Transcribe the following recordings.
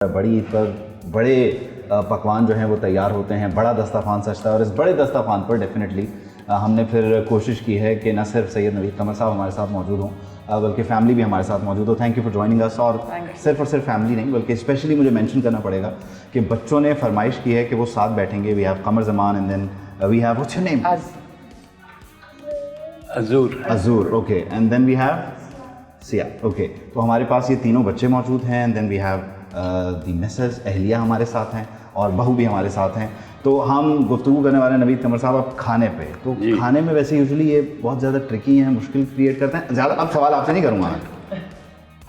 बड़ी ईद पर बड़े पकवान जो हैं वो तैयार होते हैं, बड़ा दस्तरखान सजता है और इस बड़े दस्तरखान पर डेफिनेटली हमने फिर कोशिश की है कि न सिर्फ सैयद नवीद कमर साहब हमारे साथ मौजूद हों बल्कि फैमिली भी हमारे साथ मौजूद हो। Thank you for joining us. और सिर्फ फैमिली नहीं बल्कि स्पेशली मुझे मेंशन करना पड़ेगा कि बच्चों ने फरमाइश की है कि वो साथ बैठेंगे। We have Kamar Zaman and then we have what's your name? Azur. Okay, and then we have Siya. Okay, तो हमारे पास ये तीनों बच्चे मौजूद हैं and then we have the Mrs Ahliya हमारे साथ हैं और बहू भी हमारे साथ हैं। तो हम गुफ्तगू करने वाले नवीद कमर साहब अब खाने पे। तो खाने में वैसे यूजुअली ये बहुत ज़्यादा ट्रिकी है, मुश्किल क्रिएट करते हैं। ज़्यादा अब सवाल आपसे नहीं करूँगा मैं,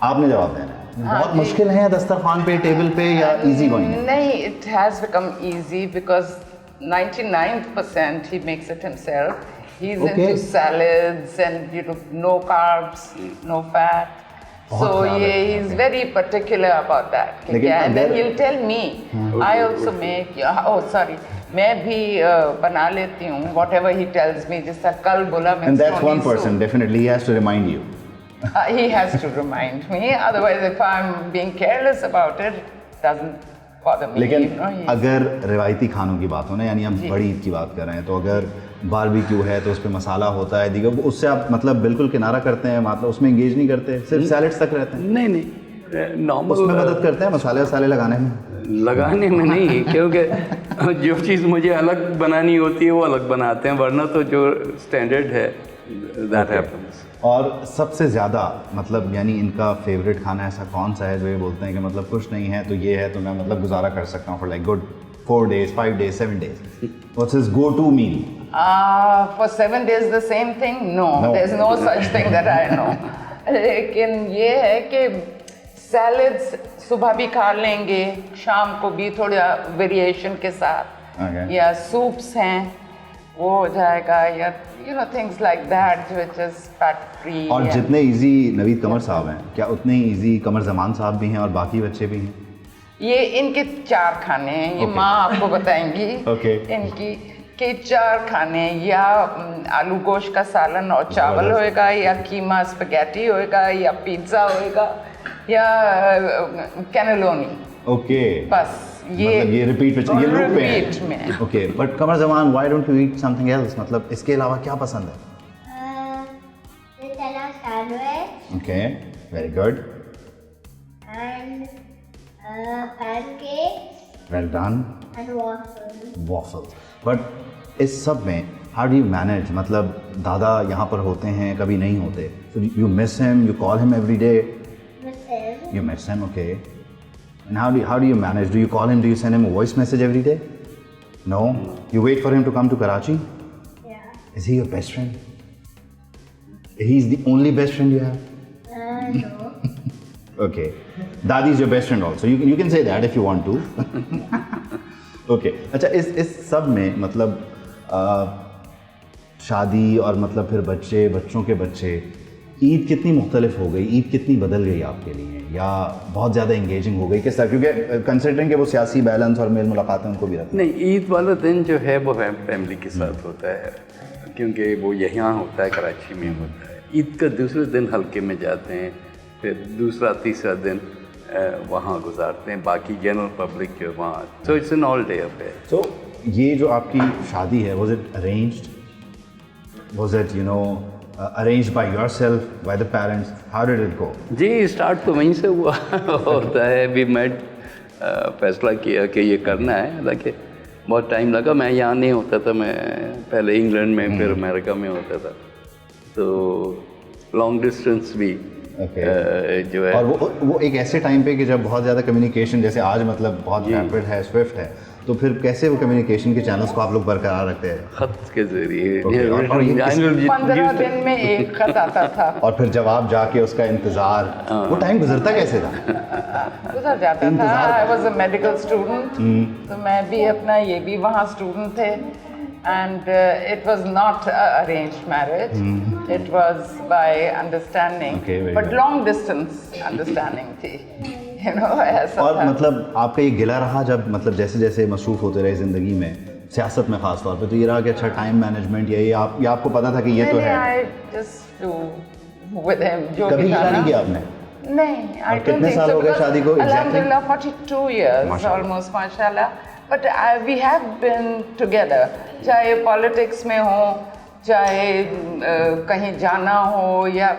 आपने जवाब देना है। बहुत मुश्किल है दस्तरखान पे, टेबल पे, या इजी गोइंग? नहीं, it has become easy because 99% he makes it himself. He's into salads and no carbs, no fat. So he's very particular about that. And then he'll tell me, I also make, मैं भी बना लेती हूँ whatever he tells me. जैसा कल बोला मैं, and that's one person definitely he has to remind you. He has to remind me, otherwise if I'm being careless about it, doesn't bother me. लेकिन अगर रिवायती खानों की बात हो ना, यानी हम बड़ी ईद की बात कर रहे हैं, तो अगर बारबेक्यू है तो उस पर मसाला होता है दीगर, उससे आप मतलब बिल्कुल किनारा करते हैं, मतलब उसमें इंगेज नहीं करते, सिर्फ सैलेड्स तक रहते हैं? नहीं नॉर्मल उसमें मदद करते हैं मसाले वसाले लगाने में नहीं, क्योंकि जो चीज़ मुझे अलग बनानी होती है वो अलग बनाते हैं, वरना तो जो स्टैंडर्ड है दैट हैपेंस। और सबसे ज़्यादा मतलब यानी इनका फेवरेट खाना ऐसा कौन सा है जो ये बोलते हैं कि मतलब कुछ नहीं है तो ये है तो मैं मतलब गुजारा कर सकता हूँ for like good 4 days, 5 days, 7 days? What's his go-to meal? For 7 days the same thing? No, there's no such thing that I know. लेकिन ये है कि सैलड्स सुबह भी खा लेंगे, शाम को भी थोड़ा वेरिएशन के साथ, या सूप्स हैं वो हो जाएगा, या things like that which is fat free. और जितने इजी नवीद कमर साहब हैं, क्या उतने ही इजी कमर ज़मान साहब भी हैं और बाकी बच्चे भी हैं? ये इनके 4 खाने हैं, ये माँ आपको बताएंगी। इनकी के 4 खाने, या आलू गोश्त का सालन और चावल होएगा, या कीमा स्पैगेटी होएगा, या पिज्ज़ा होएगा, या कैनेलोनी। ओके, बस ये मतलब ये रिपीट में। Okay, but Qamar Zaman, why don't you eat something else? मतलब इसके अलावा क्या पसंद है? Okay, very good. pancakes, well done, and waffles. But इस सब में how do you manage? मतलब दादा यहाँ पर होते हैं, कभी नहीं होते, so you miss him, you call him every day? miss him. You miss him, okay. And how do you manage? Do you call him? Do you send him a voice message every day? No. You wait for him to come to Karachi? Yeah. Is he your best friend? He's the only best friend you have? No. Okay. Dadi is your best friend also. You can say that if you want to. Okay. अच्छा, इस सब में मतलब शादी और मतलब फिर बच्चों के बच्चे, ईद कितनी मुख्तलिफ हो गई, ईद कितनी बदल गई आपके लिए, या बहुत ज़्यादा इंगेजिंग हो गई? किस तरह, क्योंकि कंसिडरिंग कि वो सियासी बैलेंस और मेल मुलाकातें उनको भी रखते हैं। नहीं, ईद वाला दिन जो है वो फैमिली के साथ होता है, क्योंकि वो यहाँ होता है, कराची में होता है। ईद का दूसरे दिन हल्के में जाते हैं, फिर दूसरा तीसरा दिन वहाँ गुजारते हैं, बाकी जनरल पब्लिक जो वहाँ, so it's an all day affair. तो ये जो आपकी शादी है, was it arranged? Was it arranged by yourself, by the parents? How did it go? जी, स्टार्ट तो वहीं से हुआ होता है। वी मेड फैसला किया कि ये करना है, हालांकि बहुत टाइम लगा। मैं यहाँ नहीं होता था, मैं पहले इंग्लैंड में फिर अमेरिका में होता था, तो लॉन्ग डिस्टेंस भी जो है। और वो एक ऐसे टाइम पे कि जब बहुत ज़्यादा कम्युनिकेशन, जैसे आज मतलब बहुत रैपिड है, स्विफ्ट है, तो फिर कैसे वो कम्युनिकेशन के चैनल्स को आप लोग बरकरार रखते हैं? खत के जरिए। 15 दिन में एक खत आता था, और फिर जब आप जाके उसका इंतज़ार, वो टाइम गुजरता कैसे था? गुजर जाता था। I was a medical student, तो मैं भी अपना, ये भी वहाँ स्टूडेंट थे, and it was not arranged marriage. It was by understanding, but long distance understanding थी, ऐसा और था। मतलब आपका ये गिला रहा जब मतलब जैसे जैसे मसरूफ़ होते रहे ज़िंदगी में, सियासत में ख़ास तौर पे, तो ये रहा कि अच्छा टाइम मैनेजमेंट, या आपको पता था कि ये तो है? I just do with him, जो कभी भी था गिला नहीं ना। किया आपने? नहीं, I don't कितने think साल so, हो गए because शादी को exactly? Alhamdulillah, 42 years माशाल्लाह। almost, mashallah. But we have been together. चाहे politics में हो, चाहे कहीं जाना हो, या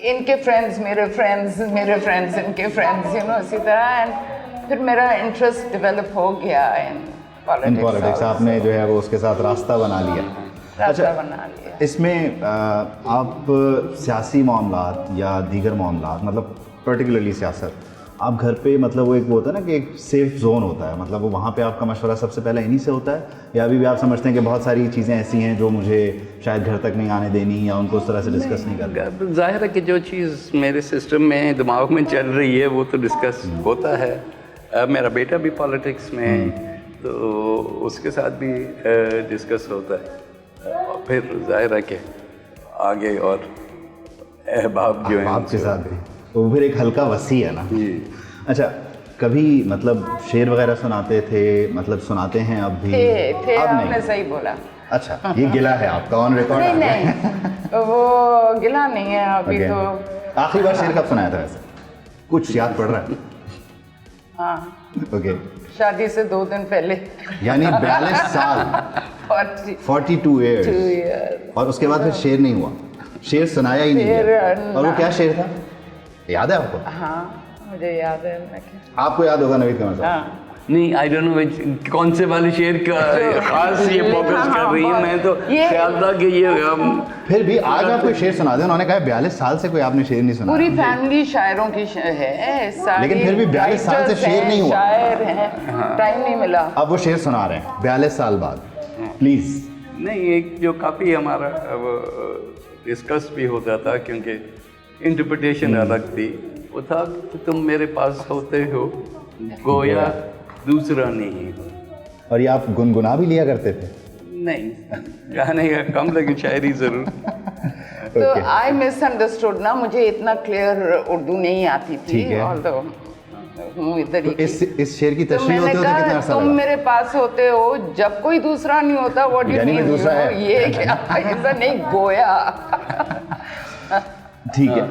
इनके friends, मेरे friends, इनके friends, you know, इसी तरह. And फिर मेरा interest develop हो गया in in politics. Politics also. आपने जो है वो उसके साथ रास्ता बना लिया। रास्ता बना लिया। इसमें आप सियासी मामलात या दीगर मामलात, मतलब पर्टिकुलरली सियासत, आप घर पे मतलब वो एक वो होता है ना कि एक सेफ जोन होता है, मतलब वो वहाँ पे आपका मशवरा सबसे पहले इन्हीं से होता है, या अभी भी आप समझते हैं कि बहुत सारी चीज़ें ऐसी हैं जो मुझे शायद घर तक नहीं आने देनी या उनको उस तरह से डिस्कस नहीं करना? जाहिर है कि जो चीज़ मेरे सिस्टम में दिमाग में चल रही है वो तो डिस्कस होता है। मेरा बेटा भी पॉलिटिक्स में है, तो उसके साथ भी डिस्कस होता है। और फिर जाहिर है कि आगे और अहबाब जो हैं आपके साथ भी तो फिर एक हल्का वसी है ना। जी। अच्छा, कभी मतलब शेर वगैरह सुनाते थे, मतलब सुनाते हैं अब भी? थे अब आपने नहीं। सही बोला। अच्छा, ये गिला है आपका ऑन रिकॉर्ड? नहीं वो गिला नहीं है अभी Okay. तो। आखिरी बार शेर कब सुनाया था वैसे? कुछ याद पड़ रहा है? हाँ, ओके, शादी से 2 दिन पहले। यानी 42 साल, 42 2 ईयर्स, years। और उसके बाद फिर शेर नहीं हुआ, शेर सुनाया ही नहीं शेर, गया। और वो ना। क्या शेर था, याद है आपको? हाँ, मुझे याद है। मैं क्या- आपको याद होगा नवीद कमर साहब? हाँ, नहीं, आई डोंट नो कौन से वाले शेर का खास ये फोकस कर रही है। मैं तो ये- ख्याल था कि ये फिर भी आज आप कोई शेर सुना दें। उन्होंने कहा 42 साल से कोई आपने शेर नहीं सुना। पूरी फैमिली शायरों की है सारी, लेकिन फिर भी 42 साल से writers शेर हैं, नहीं हुआ। शायर हैं, टाइम नहीं मिला। अब वो शेर सुना रहे हैं 42 साल बाद, प्लीज। नहीं, एक जो काफ़ी हमारा डिस्कस भी होता था, क्योंकि इंटरप्रिटेशन अलग थी। वो था कि तुम मेरे पास होते हो गोया दूसरा नहीं हो। और ये आप गुनगुना भी लिया करते थे? नहीं, गाने का कम, लेकिन शायरी ज़रूर। तो Okay. आई मिसअंडरस्टूड ना, मुझे इतना क्लियर उर्दू नहीं आती थी। ठीक है। although हूँ इधर तो ही की। इस शेर की तो तशरीह मैंने होते होते कितना कहा अर्सा तुम लगा? मेरे पास होते हो जब कोई दूसरा नहीं होता। व्हाट डू यू यानी मैं मीन? दूसरा है। ये क्या ऐसा नहीं, गोया। ठीक है,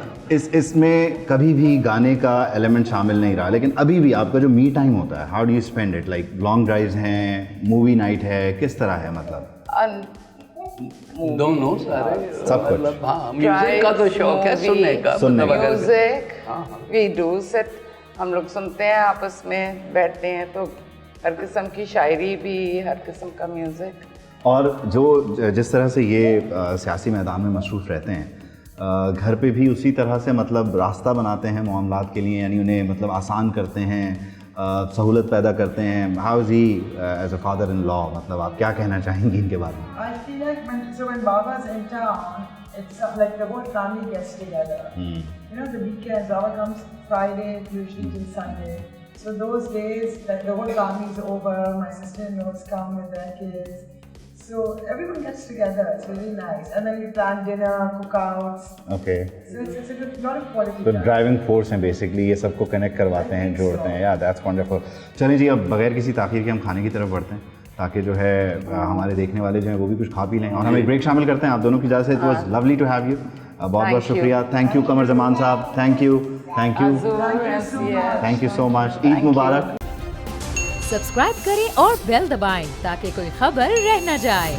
इसमें कभी भी गाने का एलिमेंट शामिल नहीं रहा, लेकिन अभी भी आपका जो मी टाइम होता है, how do you spend it? Like long drives हैं, मूवी नाइट है, किस तरह है मतलब? दोनों सारे सब कुछ। मतलब हाँ, म्यूजिक का तो शौक है, सुनने का। सुनने मतलब का। अगर- म्यूजिक वी डू सेट, हम लोग सुनते हैं, आपस में बैठते हैं, तो हर किस्म की शायरी भी, हर किस्म का म्यूजिक। और जो जिस तरह से ये सियासी मैदान में मसरूफ़ रहते हैं, घर पे भी उसी तरह से मतलब रास्ता बनाते हैं मामलात के लिए, यानी उन्हें मतलब आसान करते हैं, सहूलत पैदा करते हैं। How is he as a father in law, मतलब आप क्या कहना चाहेंगी इनके बारे में? I feel like when Baba's in town, it's like the whole family gets together. You know, the weekends, Baba comes Friday, usually till Sunday. So those days, like the whole family's over, my sister-in-laws come with their kids. So everyone gets together, it's really nice. And then we plan dinner, cookouts. Okay, So it's a good, lot of quality तो time. Driving force हैं basically, ये सबको connect करवाते हैं, जोड़ते हैं। या that's wonderful. चलिए जी, अब बगैर किसी ताख़ीर के हम खाने की तरफ बढ़ते हैं, ताकि जो है हमारे देखने वाले जो हैं वो भी कुछ खा पी लें, और हम एक ब्रेक शामिल करते हैं। आप दोनों की इजाज़त से, it was lovely to have you. बहुत बहुत Thank you. शुक्रिया। थैंक यू कमर जमान साहब, thank you, thank you, thank you so much. Eid मुबारक। सब्सक्राइब करें और बेल दबाएं ताकि कोई खबर रह न जाए।